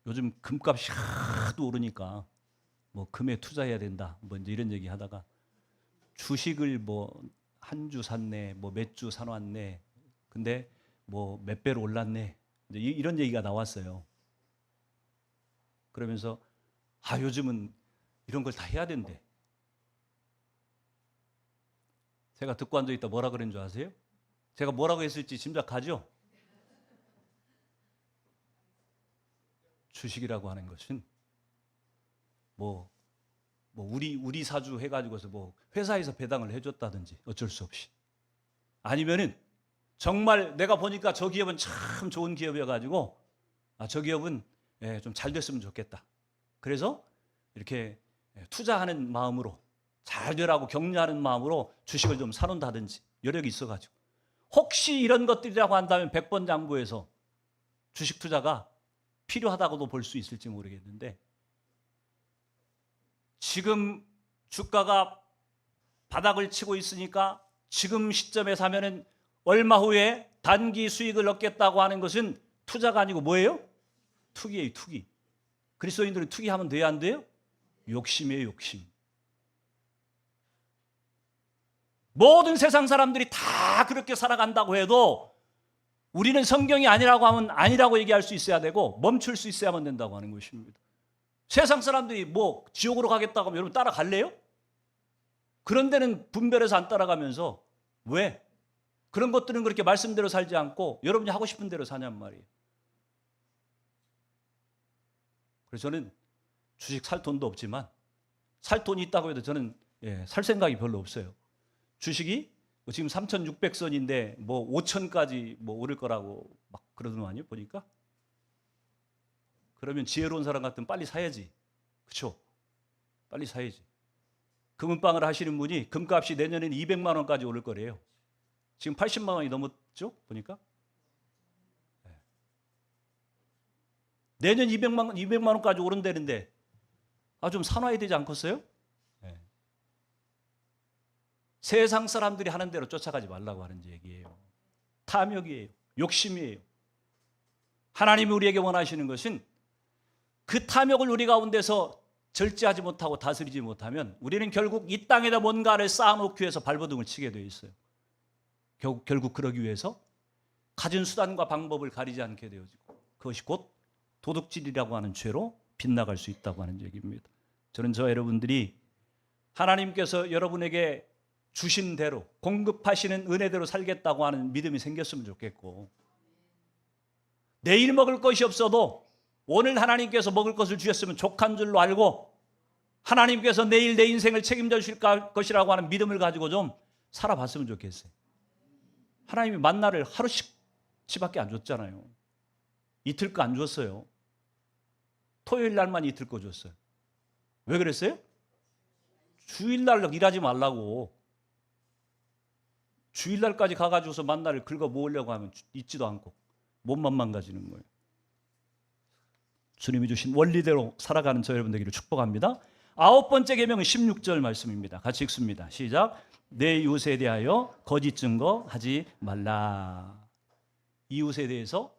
Speaker 1: 요즘 금값이 하도 오르니까 뭐 금에 투자해야 된다, 뭐 이제 이런 얘기 하다가 주식을 뭐 한 주 샀네, 뭐 몇 주 사놨네, 근데 뭐 몇 배로 올랐네, 이제 이런 얘기가 나왔어요. 그러면서 요즘은 이런 걸 다 해야 된대. 제가 듣고 앉아 있다 뭐라 그런 줄 아세요? 제가 뭐라고 했을지 짐작하죠? 주식이라고 하는 것은 우리 사주 해가지고서 뭐 회사에서 배당을 해줬다든지 어쩔 수 없이, 아니면은 정말 내가 보니까 저 기업은 참 좋은 기업이어가지고 저 기업은 좀 잘 됐으면 좋겠다, 그래서 이렇게 투자하는 마음으로 잘 되라고 격려하는 마음으로 주식을 좀 사놓는다든지 여력이 있어가지고, 혹시 이런 것들이라고 한다면 100번 장부에서 주식 투자가 필요하다고도 볼 수 있을지 모르겠는데, 지금 주가가 바닥을 치고 있으니까 지금 시점에 사면은 얼마 후에 단기 수익을 얻겠다고 하는 것은 투자가 아니고 뭐예요? 투기예요, 투기. 그리스도인들은 투기하면 돼야 안 돼요? 욕심이에요, 욕심. 모든 세상 사람들이 다 그렇게 살아간다고 해도 우리는 성경이 아니라고 하면 아니라고 얘기할 수 있어야 되고 멈출 수 있어야만 된다고 하는 것입니다. 세상 사람들이 뭐 지옥으로 가겠다고 하면 여러분 따라갈래요? 그런 데는 분별해서 안 따라가면서 왜? 그런 것들은 그렇게 말씀대로 살지 않고 여러분이 하고 싶은 대로 사냔 말이에요. 그래서 저는 주식 살 돈도 없지만, 살 돈이 있다고 해도 저는 살 생각이 별로 없어요. 주식이 지금 3,600선인데 뭐 5,000까지 뭐 오를 거라고 막 그러더만요, 보니까. 그러면 지혜로운 사람 같으면 빨리 사야지. 그렇죠? 빨리 사야지. 금은방을 하시는 분이 금값이 내년에는 200만 원까지 오를 거래요. 지금 80만 원이 넘었죠? 보니까. 내년 200만 원까지 오른다는데 좀 사놔야 되지 않겠어요? 세상 사람들이 하는 대로 쫓아가지 말라고 하는 얘기예요. 탐욕이에요. 욕심이에요. 하나님이 우리에게 원하시는 것은 그 탐욕을 우리 가운데서 절제하지 못하고 다스리지 못하면 우리는 결국 이 땅에다 뭔가를 쌓아놓기 위해서 발버둥을 치게 되어 있어요. 결국 그러기 위해서 가진 수단과 방법을 가리지 않게 되어지고, 그것이 곧 도둑질이라고 하는 죄로 빗나갈 수 있다고 하는 얘기입니다. 저는 여러분들이 하나님께서 여러분에게 주신 대로 공급하시는 은혜대로 살겠다고 하는 믿음이 생겼으면 좋겠고, 내일 먹을 것이 없어도 오늘 하나님께서 먹을 것을 주셨으면 족한 줄로 알고 하나님께서 내일 내 인생을 책임져 주실 것이라고 하는 믿음을 가지고 좀 살아봤으면 좋겠어요. 하나님이 만나를 하루씩밖에 안 줬잖아요. 이틀 거 안 줬어요. 토요일 날만 이틀 거 줬어요. 왜 그랬어요? 주일날 일하지 말라고. 주일날까지 가가지고서 만나를 긁어 모으려고 하면 있지도 않고 몸만 망가지는 거예요. 주님이 주신 원리대로 살아가는 저 여러분 되기를 축복합니다. 9번째 계명은 16절 말씀입니다. 같이 읽습니다. 시작. 내 이웃에 대하여 거짓 증거하지 말라. 이웃에 대해서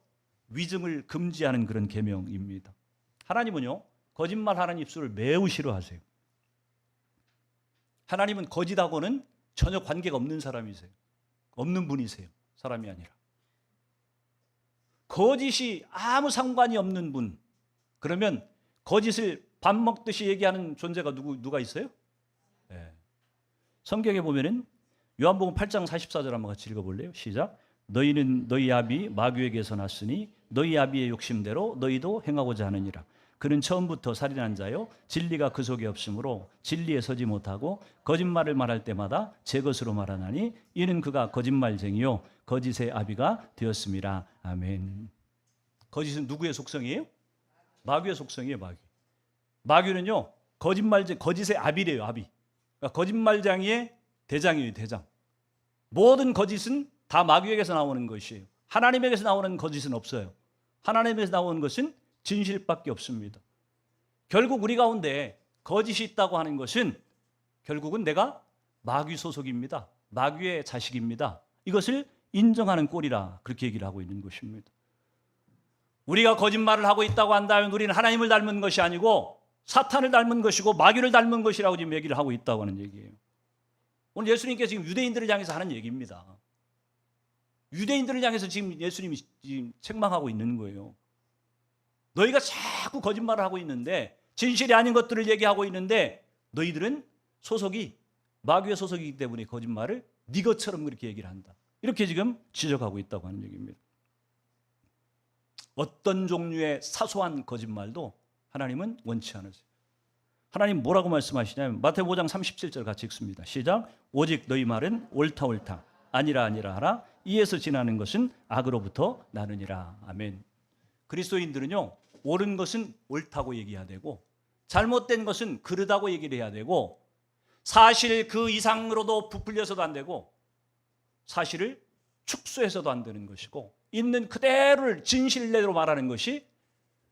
Speaker 1: 위증을 금지하는 그런 계명입니다. 하나님은요, 거짓말하는 입술을 매우 싫어하세요. 하나님은 거짓하고는 전혀 관계가 없는 사람이세요. 없는 분이세요. 사람이 아니라. 거짓이 아무 상관이 없는 분. 그러면 거짓을 밥 먹듯이 얘기하는 존재가 누가 있어요? 성경에 보면은 요한복음 8장 44절 한번 같이 읽어볼래요? 시작. 너희는 너희 아비 마귀에게서 났으니 너희 아비의 욕심대로 너희도 행하고자 하느니라. 그는 처음부터 살인한 자요 진리가 그 속에 없으므로 진리에 서지 못하고 거짓말을 말할 때마다 제 것으로 말하나니 이는 그가 거짓말쟁이요 거짓의 아비가 되었습니다. 아멘. 거짓은 누구의 속성이에요? 마귀의 속성이에요. 마귀는요 거짓의 아비래요. 아비. 그러니까 거짓말쟁이의 대장이에요. 대장. 모든 거짓은 다 마귀에게서 나오는 것이에요. 하나님에게서 나오는 거짓은 없어요. 하나님에서 나오는 것은 진실밖에 없습니다. 결국 우리 가운데 거짓이 있다고 하는 것은 결국은 내가 마귀 소속입니다. 마귀의 자식입니다. 이것을 인정하는 꼴이라 그렇게 얘기를 하고 있는 것입니다. 우리가 거짓말을 하고 있다고 한다면 우리는 하나님을 닮은 것이 아니고 사탄을 닮은 것이고 마귀를 닮은 것이라고 지금 얘기를 하고 있다고 하는 얘기예요. 오늘 예수님께서 지금 유대인들을 향해서 하는 얘기입니다. 유대인들을 향해서 지금 예수님이 지금 책망하고 있는 거예요. 너희가 자꾸 거짓말을 하고 있는데 진실이 아닌 것들을 얘기하고 있는데 너희들은 소속이 마귀의 소속이기 때문에 거짓말을 네 것처럼 그렇게 얘기를 한다. 이렇게 지금 지적하고 있다고 하는 얘기입니다. 어떤 종류의 사소한 거짓말도 하나님은 원치 않으세요. 하나님 뭐라고 말씀하시냐면 마태복음 5장 37절 같이 읽습니다. 시작. 오직 너희 말은 옳다 옳다 아니라 아니라 하라. 이에서 지나는 것은 악으로부터 나느니라. 아멘. 그리스도인들은요 옳은 것은 옳다고 얘기해야 되고 잘못된 것은 그르다고 얘기를 해야 되고 사실 그 이상으로도 부풀려서도 안 되고 사실을 축소해서도 안 되는 것이고 있는 그대로를 진실대로 말하는 것이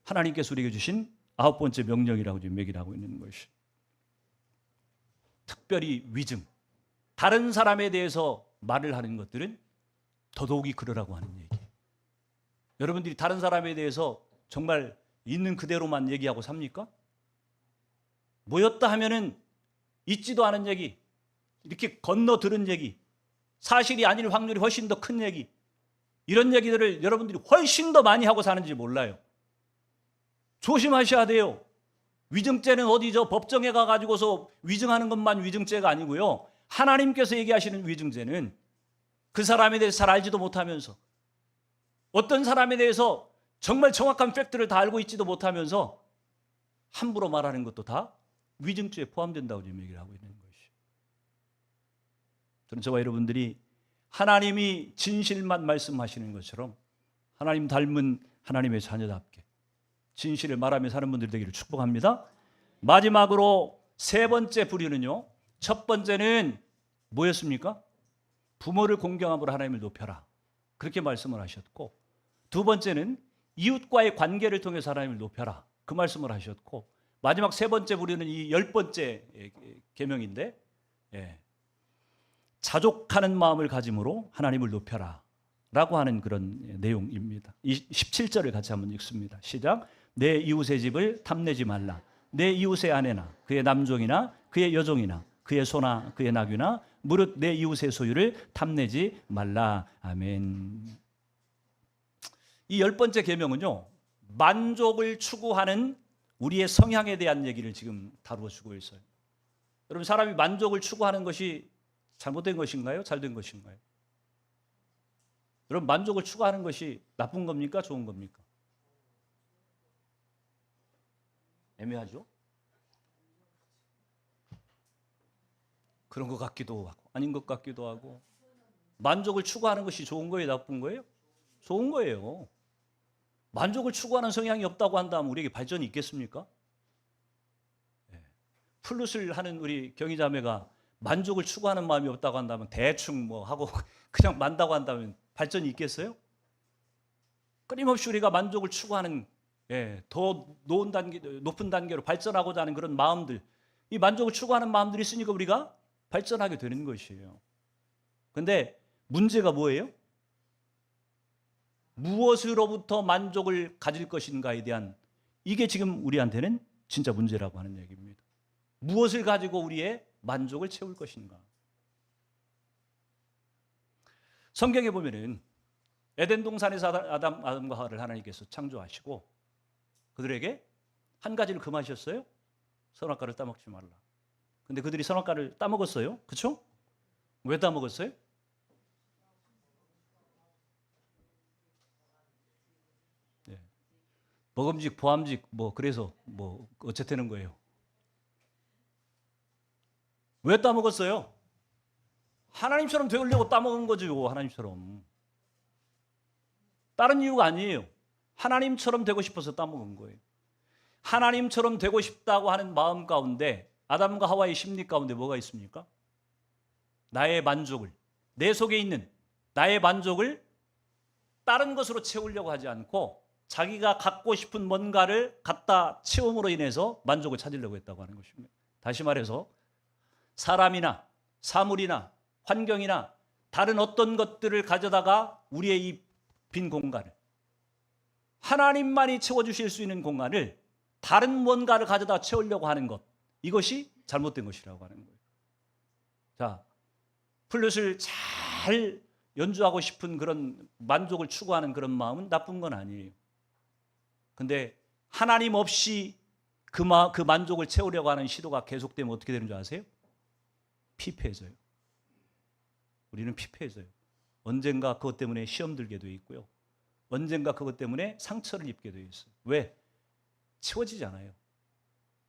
Speaker 1: 하나님께서 우리에게 주신 9번째 명령이라고 지금 얘기를 하고 있는 것이. 특별히 위증, 다른 사람에 대해서 말을 하는 것들은 더더욱이 그러라고 하는 얘기예요. 여러분들이 다른 사람에 대해서 정말 있는 그대로만 얘기하고 삽니까? 모였다 하면은 있지도 않은 얘기, 이렇게 건너 들은 얘기, 사실이 아닐 확률이 훨씬 더 큰 얘기, 이런 얘기들을 여러분들이 훨씬 더 많이 하고 사는지 몰라요. 조심하셔야 돼요. 위증죄는 어디죠? 법정에 가가지고서 위증하는 것만 위증죄가 아니고요. 하나님께서 얘기하시는 위증죄는 그 사람에 대해서 잘 알지도 못하면서 어떤 사람에 대해서 정말 정확한 팩트를 다 알고 있지도 못하면서 함부로 말하는 것도 다 위증죄에 포함된다고 지금 얘기를 하고 있는 것이죠. 저는 저와 여러분들이 하나님이 진실만 말씀하시는 것처럼 하나님 닮은 하나님의 자녀답게 진실을 말하며 사는 분들이 되기를 축복합니다. 마지막으로 세 번째 부류는요. 첫 번째는 뭐였습니까? 부모를 공경함으로 하나님을 높여라. 그렇게 말씀을 하셨고 두 번째는 이웃과의 관계를 통해서 하나님을 높여라. 그 말씀을 하셨고 마지막 세 번째 부류는 이 10번째 계명인데 자족하는 마음을 가짐으로 하나님을 높여라 라고 하는 그런 내용입니다. 이 17절을 같이 한번 읽습니다. 시작. 내 이웃의 집을 탐내지 말라. 내 이웃의 아내나 그의 남종이나 그의 여종이나 그의 소나 그의 나귀나 무릇 내 이웃의 소유를 탐내지 말라. 아멘. 이 10번째 계명은요. 만족을 추구하는 우리의 성향에 대한 얘기를 지금 다루어 주고 있어요. 여러분 사람이 만족을 추구하는 것이 잘못된 것인가요? 잘된 것인가요? 여러분 만족을 추구하는 것이 나쁜 겁니까? 좋은 겁니까? 애매하죠? 그런 것 같기도 하고 아닌 것 같기도 하고. 만족을 추구하는 것이 좋은 거예요? 나쁜 거예요? 좋은 거예요. 만족을 추구하는 성향이 없다고 한다면 우리에게 발전이 있겠습니까? 플룻을 하는 우리 경희자매가 만족을 추구하는 마음이 없다고 한다면 대충 뭐 하고 그냥 만다고 한다면 발전이 있겠어요? 끊임없이 우리가 만족을 추구하는 더 높은 단계로 발전하고자 하는 그런 마음들, 이 만족을 추구하는 마음들이 있으니까 우리가 발전하게 되는 것이에요. 그런데 문제가 뭐예요? 무엇으로부터 만족을 가질 것인가에 대한 이게 지금 우리한테는 진짜 문제라고 하는 얘기입니다. 무엇을 가지고 우리의 만족을 채울 것인가? 성경에 보면은 에덴 동산에서 아담과 하와를 하나님께서 창조하시고 그들에게 한 가지를 금하셨어요. 선악과를 따먹지 말라. 근데 그들이 선악과를 따먹었어요. 그렇죠? 왜 따먹었어요? 먹음직, 보암직 뭐 그래서 뭐 어쨌다는 거예요. 왜 따먹었어요? 하나님처럼 되려고 따먹은 거죠. 하나님처럼. 다른 이유가 아니에요. 하나님처럼 되고 싶어서 따먹은 거예요. 하나님처럼 되고 싶다고 하는 마음 가운데 아담과 하와의 심리 가운데 뭐가 있습니까? 나의 만족을, 내 속에 있는 나의 만족을 다른 것으로 채우려고 하지 않고 자기가 갖고 싶은 뭔가를 갖다 채움으로 인해서 만족을 찾으려고 했다고 하는 것입니다. 다시 말해서 사람이나 사물이나 환경이나 다른 어떤 것들을 가져다가 우리의 이 빈 공간을, 하나님만이 채워주실 수 있는 공간을 다른 뭔가를 가져다 채우려고 하는 것, 이것이 잘못된 것이라고 하는 거예요. 자, 플룻을 잘 연주하고 싶은 그런 만족을 추구하는 그런 마음은 나쁜 건 아니에요. 근데 하나님 없이 그 만족을 채우려고 하는 시도가 계속되면 어떻게 되는 줄 아세요? 피폐해져요. 우리는 피폐해져요. 언젠가 그것 때문에 시험 들게 돼 있고요. 언젠가 그것 때문에 상처를 입게 돼 있어요. 왜? 채워지지 않아요.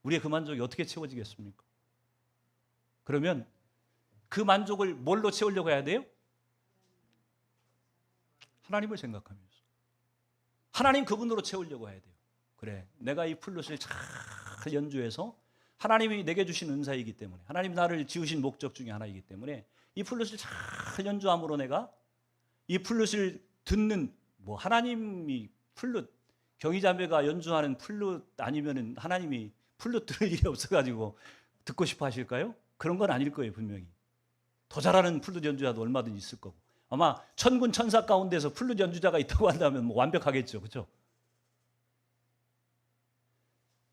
Speaker 1: 우리의 그 만족이 어떻게 채워지겠습니까? 그러면 그 만족을 뭘로 채우려고 해야 돼요? 하나님을 생각하면서. 하나님 그분으로 채우려고 해야 돼요. 그래, 내가 이 플룻을 잘 연주해서 하나님이 내게 주신 은사이기 때문에, 하나님 나를 지으신 목적 중에 하나이기 때문에 이 플룻을 잘 연주함으로 내가 이 플룻을 듣는, 뭐 하나님이 플룻, 경희자매가 연주하는 플룻 아니면은 하나님이 플룻 들을 일이 없어가지고 듣고 싶어 하실까요? 그런 건 아닐 거예요. 분명히 더 잘하는 플룻 연주자도 얼마든지 있을 거고, 아마 천군 천사 가운데서 플룻 연주자가 있다고 한다면 뭐 완벽하겠죠. 그렇죠?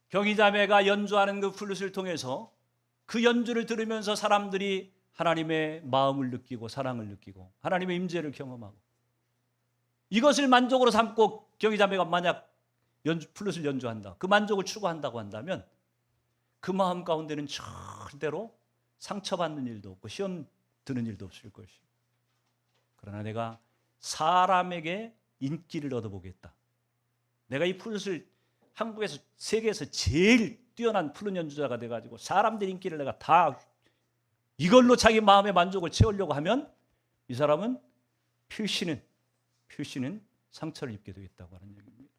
Speaker 1: 경희자매가 연주하는 그 플룻을 통해서 그 연주를 들으면서 사람들이 하나님의 마음을 느끼고 사랑을 느끼고 하나님의 임재를 경험하고, 이것을 만족으로 삼고 경희자매가 만약 플룻을 연주한다, 그 만족을 추구한다고 한다면 그 마음 가운데는 절대로 상처받는 일도 없고 시험 드는 일도 없을 것이에요. 그러나 내가 사람에게 인기를 얻어보겠다, 내가 이 플룻을 한국에서 세계에서 제일 뛰어난 플룻 연주자가 돼가지고 사람들 인기를 내가 다 이걸로 자기 마음의 만족을 채우려고 하면 이 사람은 필시는 상처를 입게 되겠다고 하는 얘기입니다.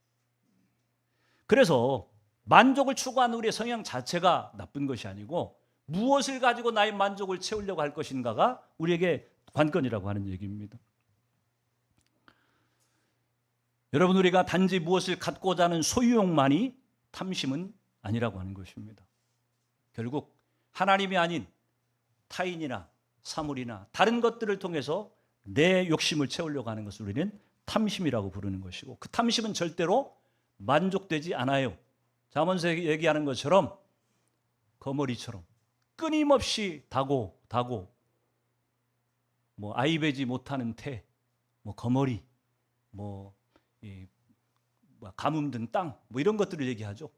Speaker 1: 그래서 만족을 추구하는 우리의 성향 자체가 나쁜 것이 아니고 무엇을 가지고 나의 만족을 채우려고 할 것인가가 우리에게 관건이라고 하는 얘기입니다. 여러분, 우리가 단지 무엇을 갖고자 하는 소유욕만이 탐심은 아니라고 하는 것입니다. 결국 하나님이 아닌 타인이나 사물이나 다른 것들을 통해서 내 욕심을 채우려고 하는 것을 우리는 탐심이라고 부르는 것이고, 그 탐심은 절대로 만족되지 않아요. 잠언에서 얘기하는 것처럼 거머리처럼 끊임없이 다고 뭐 아이 베지 못하는 태, 뭐 거머리, 뭐 가뭄 든 땅, 뭐 이런 것들을 얘기하죠.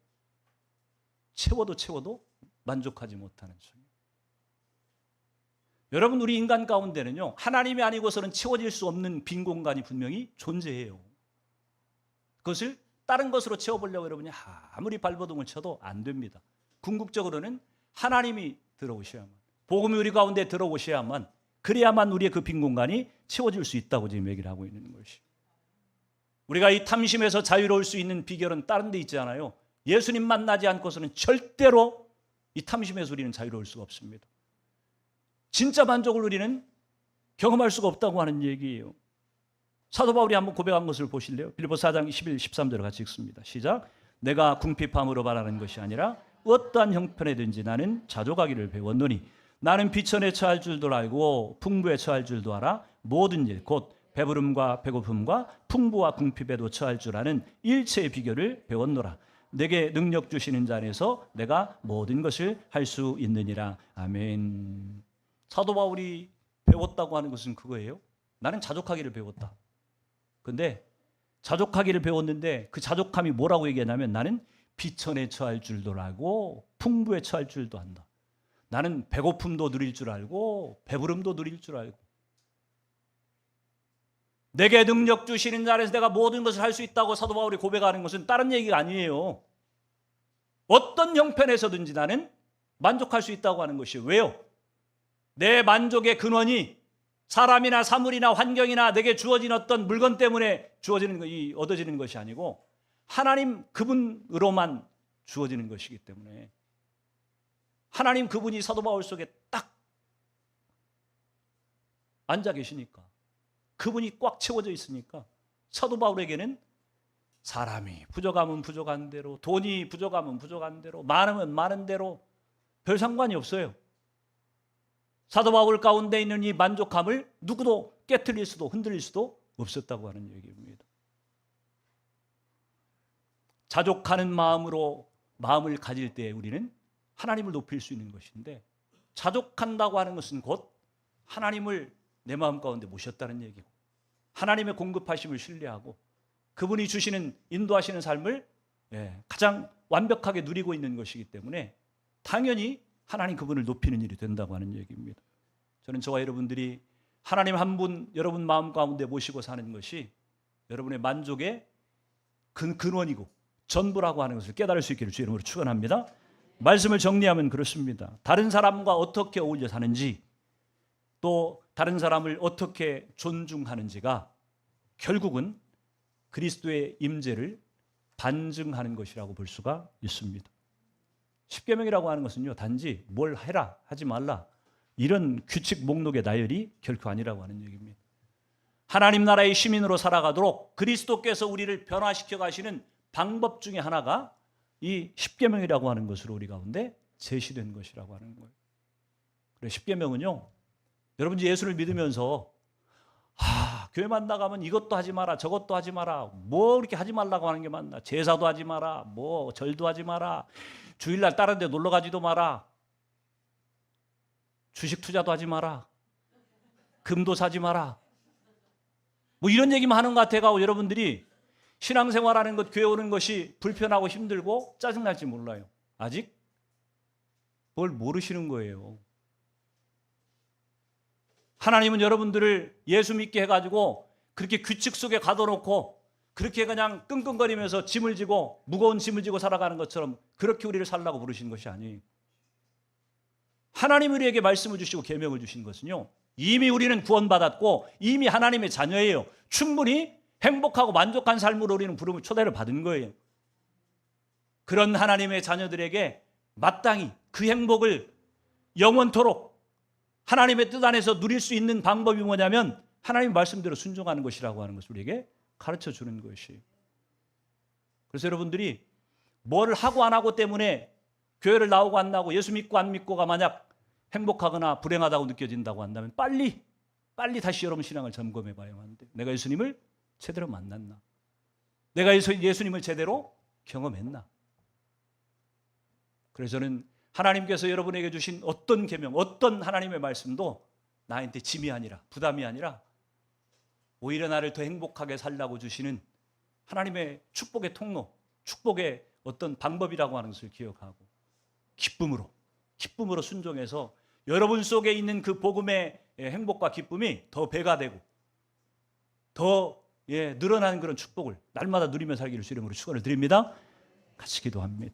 Speaker 1: 채워도 만족하지 못하는 점. 여러분, 우리 인간 가운데는요, 하나님이 아니고서는 채워질 수 없는 빈 공간이 분명히 존재해요. 그것을 다른 것으로 채워보려고 여러분이 아무리 발버둥을 쳐도 안 됩니다. 궁극적으로는 하나님이 들어오셔야만, 복음이 우리 가운데 들어오셔야만, 그래야만 우리의 그 빈 공간이 채워질 수 있다고 지금 얘기를 하고 있는 것이. 우리가 이 탐심에서 자유로울 수 있는 비결은 다른 데 있지 않아요. 예수님 만나지 않고서는 절대로 이 탐심에서 우리는 자유로울 수가 없습니다. 진짜 만족을 우리는 경험할 수가 없다고 하는 얘기예요. 사도 바울이 한번 고백한 것을 보실래요? 빌립보서 4장 11, 13절을 같이 읽습니다. 시작. 내가 궁핍함으로 바라는 것이 아니라 어떠한 형편에든지 나는 자족하기를 배웠노니 나는 비천에 처할 줄도 알고 풍부에 처할 줄도 알아 모든 일 곧 배부름과 배고픔과 풍부와 궁핍에도 처할 줄 아는 일체의 비결을 배웠노라. 내게 능력 주시는 자 안에서 내가 모든 것을 할 수 있느니라. 아멘. 사도 바울이 배웠다고 하는 것은 그거예요. 나는 자족하기를 배웠다. 근데 자족하기를 배웠는데 그 자족함이 뭐라고 얘기하냐면 나는 비천에 처할 줄도 알고 풍부에 처할 줄도 안다. 나는 배고픔도 누릴 줄 알고 배부름도 누릴 줄 알고. 내게 능력 주시는 자에서 내가 모든 것을 할 수 있다고 사도 바울이 고백하는 것은 다른 얘기가 아니에요. 어떤 형편에서든지 나는 만족할 수 있다고 하는 것이에요. 왜요? 내 만족의 근원이 사람이나 사물이나 환경이나 내게 주어진 어떤 물건 때문에 얻어지는 것이 아니고 하나님 그분으로만 주어지는 것이기 때문에, 하나님 그분이 사도 바울 속에 딱 앉아 계시니까, 그분이 꽉 채워져 있으니까 사도 바울에게는 사람이 부족하면 부족한 대로, 돈이 부족하면 부족한 대로, 많으면 많은 대로 별 상관이 없어요. 사도 바울 가운데 있는 이 만족함을 누구도 깨트릴 수도 흔들릴 수도 없었다고 하는 얘기입니다. 자족하는 마음으로 마음을 가질 때 우리는 하나님을 높일 수 있는 것인데, 자족한다고 하는 것은 곧 하나님을 내 마음 가운데 모셨다는 얘기고, 하나님의 공급하심을 신뢰하고 그분이 주시는 인도하시는 삶을 가장 완벽하게 누리고 있는 것이기 때문에 당연히 하나님 그분을 높이는 일이 된다고 하는 얘기입니다. 저는 저와 여러분들이 하나님 한 분 여러분 마음 가운데 모시고 사는 것이 여러분의 만족의 근원이고 전부라고 하는 것을 깨달을 수 있기를 주의 이름으로 축원합니다. 말씀을 정리하면 그렇습니다. 다른 사람과 어떻게 어울려 사는지, 또 다른 사람을 어떻게 존중하는지가 결국은 그리스도의 임재를 반증하는 것이라고 볼 수가 있습니다. 십계명이라고 하는 것은요, 단지 뭘 해라 하지 말라 이런 규칙 목록의 나열이 결코 아니라고 하는 얘기입니다. 하나님 나라의 시민으로 살아가도록 그리스도께서 우리를 변화시켜 가시는 방법 중에 하나가 이 십계명이라고 하는 것으로 우리 가운데 제시된 것이라고 하는 거예요. 그래서 십계명은요, 여러분이 예수를 믿으면서 교회만 나가면 이것도 하지 마라 저것도 하지 마라, 뭐 이렇게 하지 말라고 하는 게 맞나, 제사도 하지 마라, 뭐 절도 하지 마라, 주일날 다른 데 놀러 가지도 마라, 주식 투자도 하지 마라, 금도 사지 마라, 뭐 이런 얘기만 하는 것 같아가지고 여러분들이 신앙생활하는 것, 교회 오는 것이 불편하고 힘들고 짜증날지 몰라요. 아직 뭘 모르시는 거예요. 하나님은 여러분들을 예수 믿게 해가지고 그렇게 규칙 속에 가둬놓고 그렇게 그냥 끙끙거리면서 짐을 지고 무거운 짐을 지고 살아가는 것처럼 그렇게 우리를 살라고 부르신 것이 아니에요. 하나님 우리에게 말씀을 주시고 계명을 주신 것은요, 이미 우리는 구원받았고 이미 하나님의 자녀예요. 충분히 행복하고 만족한 삶으로 우리는 부름을 초대를 받은 거예요. 그런 하나님의 자녀들에게 마땅히 그 행복을 영원토록 하나님의 뜻 안에서 누릴 수 있는 방법이 뭐냐면 하나님 말씀대로 순종하는 것이라고 하는 것을 우리에게 가르쳐 주는 것이에요. 그래서 여러분들이 뭘 하고 안 하고 때문에 교회를 나오고 안 나오고 예수 믿고 안 믿고가 만약 행복하거나 불행하다고 느껴진다고 한다면 빨리 다시 여러분 신앙을 점검해 봐야 하는데, 내가 예수님을 제대로 만났나? 내가 예수님을 제대로 경험했나? 그래서 저는 하나님께서 여러분에게 주신 어떤 계명, 어떤 하나님의 말씀도 나한테 짐이 아니라, 부담이 아니라 오히려 나를 더 행복하게 살라고 주시는 하나님의 축복의 통로, 축복의 어떤 방법이라고 하는 것을 기억하고 기쁨으로 순종해서 여러분 속에 있는 그 복음의 행복과 기쁨이 더 배가 되고 더 늘어나는 그런 축복을 날마다 누리며 살기를 주의 이름으로 축원을 드립니다. 같이 기도합니다.